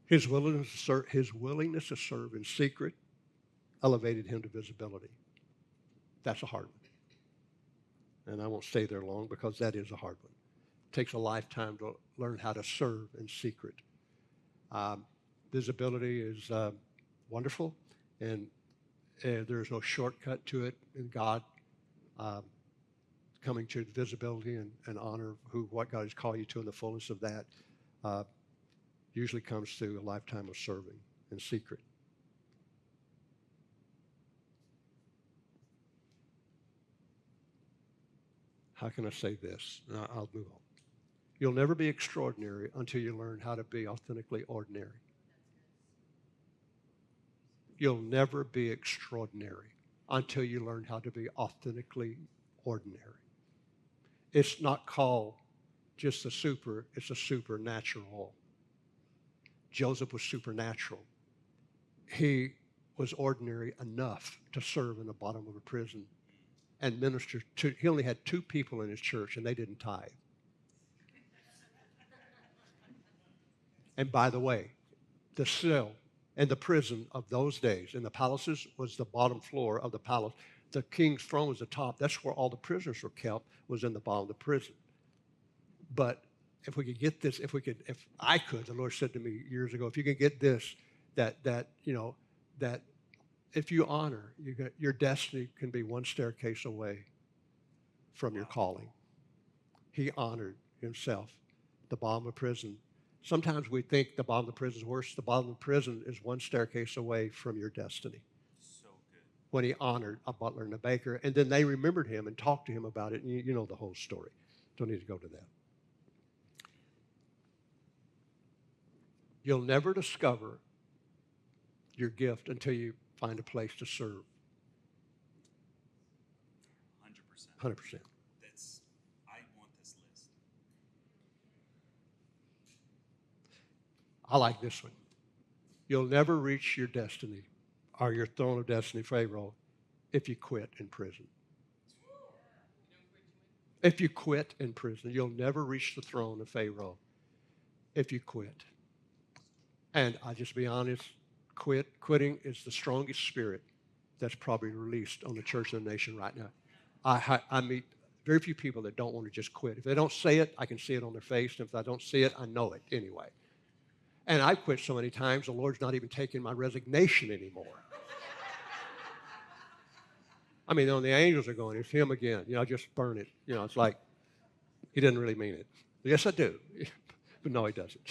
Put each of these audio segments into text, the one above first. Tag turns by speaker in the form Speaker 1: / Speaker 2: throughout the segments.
Speaker 1: His willingness to serve in secret elevated him to visibility. That's a hard one. And I won't stay there long because that is a hard one. It takes a lifetime to learn how to serve in secret. Visibility is wonderful, and there's no shortcut to it in God. Coming to visibility and honor what God has called you to in the fullness of that usually comes through a lifetime of serving in secret. How can I say this? I'll move on. You'll never be extraordinary until you learn how to be authentically ordinary. You'll never be extraordinary until you learn how to be authentically ordinary. It's not called just a super, it's a supernatural. Joseph was supernatural. He was ordinary enough to serve in the bottom of a prison and minister to. He only had 2 people in his church, and they didn't tithe. And by the way, the cell and the prison of those days, in the palaces was the bottom floor of the palace. The king's throne was the top. That's where all the prisoners were kept, was in the bottom of the prison. But if we could get this, if I could, the Lord said to me years ago, if you can get this, that if you honor, your destiny can be one staircase away from your calling. He honored himself. The bottom of prison. Sometimes we think the bottom of the prison is worse. The bottom of the prison is one staircase away from your destiny.
Speaker 2: So good.
Speaker 1: When he honored a butler and a baker, and then they remembered him and talked to him about it. And you know the whole story. Don't need to go to that. You'll never discover your gift until you find a place to serve.
Speaker 2: 100%.
Speaker 1: 100%.
Speaker 2: I want this list.
Speaker 1: I like this one. You'll never reach your destiny or your throne of destiny, Pharaoh, if you quit in prison. If you quit in prison, you'll never reach the throne of Pharaoh if you quit. And I'll just be honest, quitting is the strongest spirit that's probably released on the church and the nation right now. I meet very few people that don't want to just quit. If they don't say it, I can see it on their face. And if I don't see it, I know it anyway. And I've quit so many times, the Lord's not even taking my resignation anymore. I mean, the angels are going, it's him again. Just burn it. It's like, he didn't really mean it. Yes, I do. But no, he doesn't.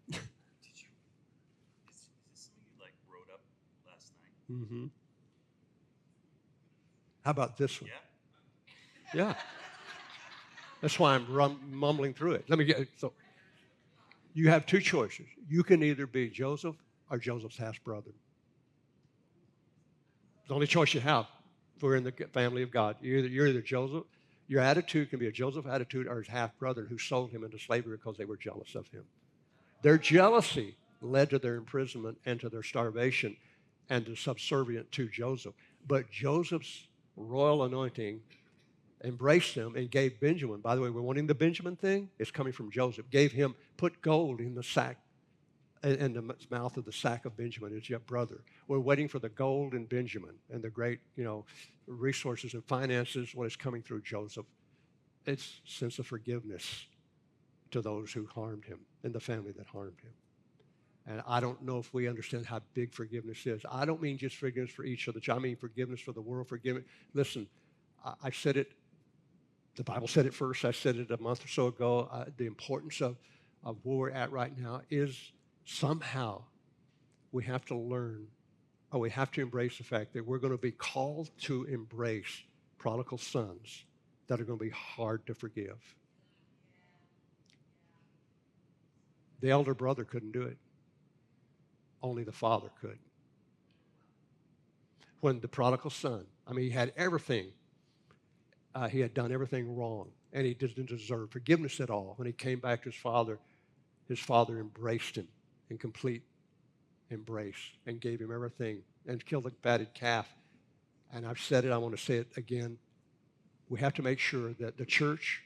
Speaker 2: Is this something you wrote up last night?
Speaker 1: Mm-hmm. How about this one? Yeah. That's why I'm mumbling through it. So you have 2 choices. You can either be Joseph or Joseph's half-brother. The only choice you have if we're in the family of God. You're either Joseph. Your attitude can be a Joseph attitude or his half-brother who sold him into slavery because they were jealous of him. Their jealousy led to their imprisonment and to their starvation and to subservient to Joseph. But Joseph's royal anointing embraced him and gave Benjamin. By the way, we're wanting the Benjamin thing. It's coming from Joseph. Put gold in the sack, in the mouth of the sack of Benjamin. It's your brother. We're waiting for the gold in Benjamin and the great, resources and finances. What is coming through Joseph? It's sense of forgiveness to those who harmed him and the family that harmed him. And I don't know if we understand how big forgiveness is. I don't mean just forgiveness for each other. I mean forgiveness for the world. Forgiveness. Listen, I said it. The Bible said it first. I said it a month or so ago. The importance of where we're at right now is somehow we have to learn, or we have to embrace the fact that we're going to be called to embrace prodigal sons that are going to be hard to forgive. The elder brother couldn't do it. Only the father could. When the prodigal son, he had everything. He had done everything wrong, and he didn't deserve forgiveness at all. When he came back to his father embraced him in complete embrace and gave him everything and killed the fatted calf. And I've said it, I want to say it again. We have to make sure that the church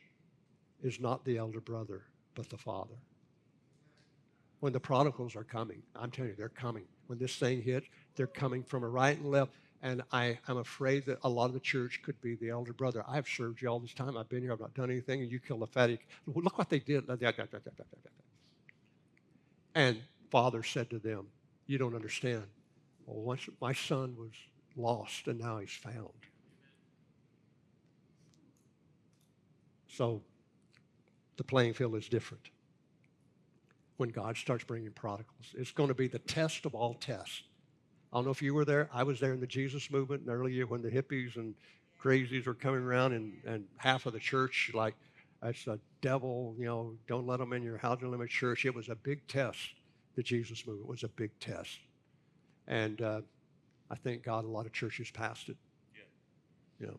Speaker 1: is not the elder brother, but the father. when the prodigals are coming. I'm telling you, they're coming. When this thing hits, they're coming from a right and left. And I'm afraid that a lot of the church could be the elder brother. I've served you all this time. I've been here. I've not done anything. And you killed the fatty. Look what they did. And Father said to them, you don't understand. Well, once my son was lost and now he's found. So the playing field is different when God starts bringing prodigals. It's going to be the test of all tests. I don't know if you were there. I was there in the Jesus movement in the early year when the hippies and crazies were coming around, and half of the church, like, that's a devil, don't let them in your house, don't let them in church. It was a big test. The Jesus movement was a big test. And I thank God a lot of churches passed it. Yeah.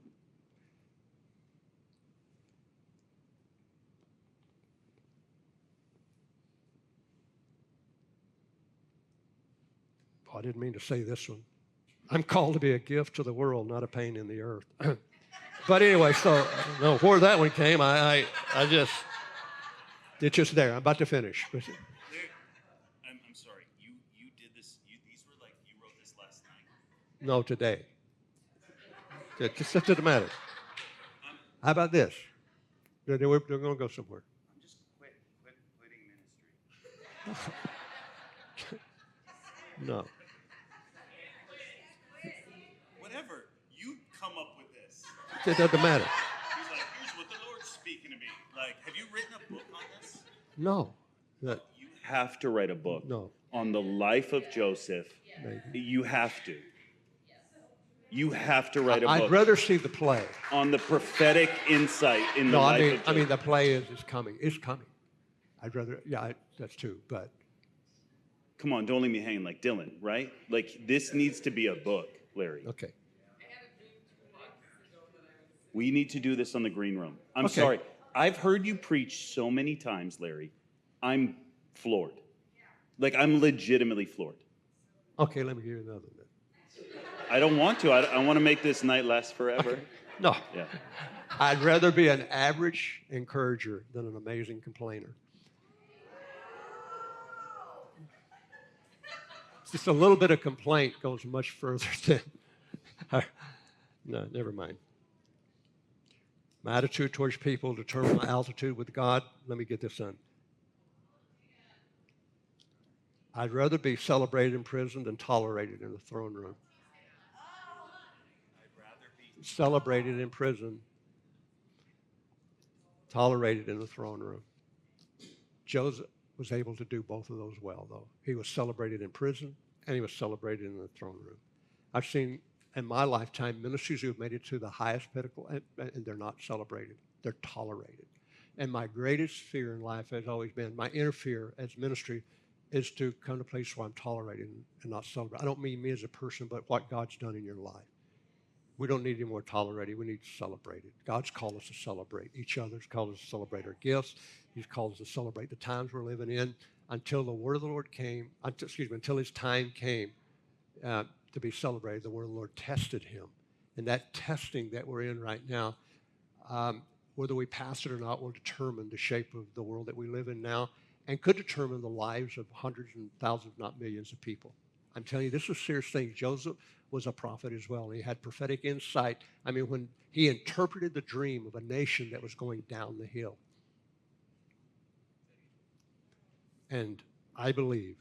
Speaker 1: I didn't mean to say this one. I'm called to be a gift to the world, not a pain in the earth. But anyway, so no, where that one came, I just, it's just there. I'm about to finish.
Speaker 2: I'm sorry. You did this. These were like you wrote this last night.
Speaker 1: No, today. Just to the matter. How about this? They're going to go somewhere.
Speaker 2: I'm just quitting ministry.
Speaker 1: No.
Speaker 2: Whatever. You come up with this.
Speaker 1: It doesn't matter.
Speaker 2: He's like, here's what the Lord's speaking to me. Like, have you written a book on this?
Speaker 1: No.
Speaker 2: You have to write a book.
Speaker 1: No.
Speaker 2: On the life of Joseph.
Speaker 1: Maybe.
Speaker 2: You have to. You have to write a book.
Speaker 1: I'd rather see the play.
Speaker 2: On the prophetic insight in the life of Joseph.
Speaker 1: I mean, the play is coming. It's coming. I'd rather, that's true, but.
Speaker 2: Come on, don't leave me hanging like Dylan, right? Like, this needs to be a book, Larry.
Speaker 1: Okay.
Speaker 2: We need to do this on the green room. I'm
Speaker 1: Okay.
Speaker 2: sorry. I've heard you preach so many times, Larry. I'm floored. Like, I'm legitimately floored.
Speaker 1: Okay, let me give you another one.
Speaker 2: I don't want to. I want to make this night last forever.
Speaker 1: Okay. No.
Speaker 2: Yeah.
Speaker 1: I'd rather be an average encourager than an amazing complainer. Just a little bit of complaint goes much further than. No, never mind. My attitude towards people determines my altitude with God. Let me get this done. I'd rather be celebrated in prison than tolerated in the throne room.
Speaker 2: I'd rather be
Speaker 1: Celebrated in prison, tolerated in the throne room. Joseph was able to do both of those well, though. He was celebrated in prison, and he was celebrated in the throne room. I've seen in my lifetime ministries who have made it to the highest pinnacle, and they're not celebrated. They're tolerated. And my greatest fear in life has always been, my inner fear as ministry is to come to a place where I'm tolerated and not celebrated. I don't mean me as a person, but what God's done in your life. We don't need any more tolerated. We need to celebrate it. God's called us to celebrate each other. He's called us to celebrate our gifts. He's called us to celebrate the times we're living in until the word of the Lord came, until his time came to be celebrated. The word of the Lord tested him. And that testing that we're in right now, whether we pass it or not, will determine the shape of the world that we live in now and could determine the lives of hundreds and thousands, if not millions of people. I'm telling you, this is a serious thing. Joseph was a prophet as well. He had prophetic insight. I mean, when he interpreted the dream of a nation that was going down the hill. And I believe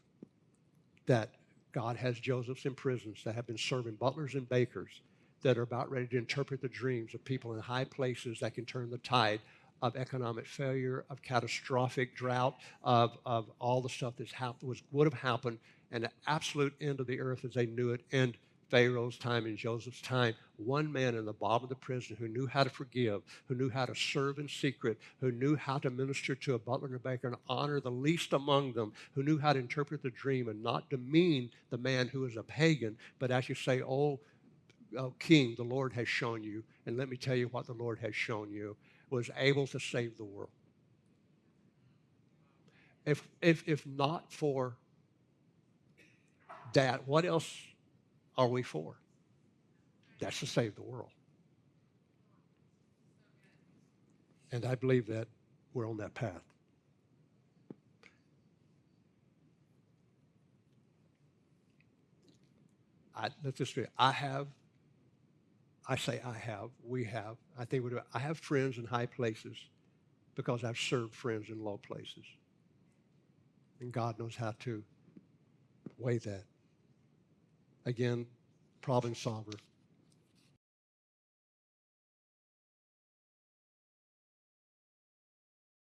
Speaker 1: that God has Josephs in prisons that have been serving butlers and bakers that are about ready to interpret the dreams of people in high places that can turn the tide of economic failure, of catastrophic drought, of all the stuff that's happened, would have happened, and the absolute end of the earth as they knew it, and Pharaoh's time and Joseph's time. One man in the bottom of the prison who knew how to forgive, who knew how to serve in secret, who knew how to minister to a butler and a baker and honor the least among them, who knew how to interpret the dream and not demean the man who was a pagan, but actually say, oh, King, the Lord has shown you, and let me tell you what the Lord has shown you, was able to save the world. If not for that, what else are we for? That's to save the world. And I believe that we're on that path. let's just say, I have, I say I have, we have, I think we do, I have friends in high places because I've served friends in low places. And God knows how to weigh that. Again, problem solver.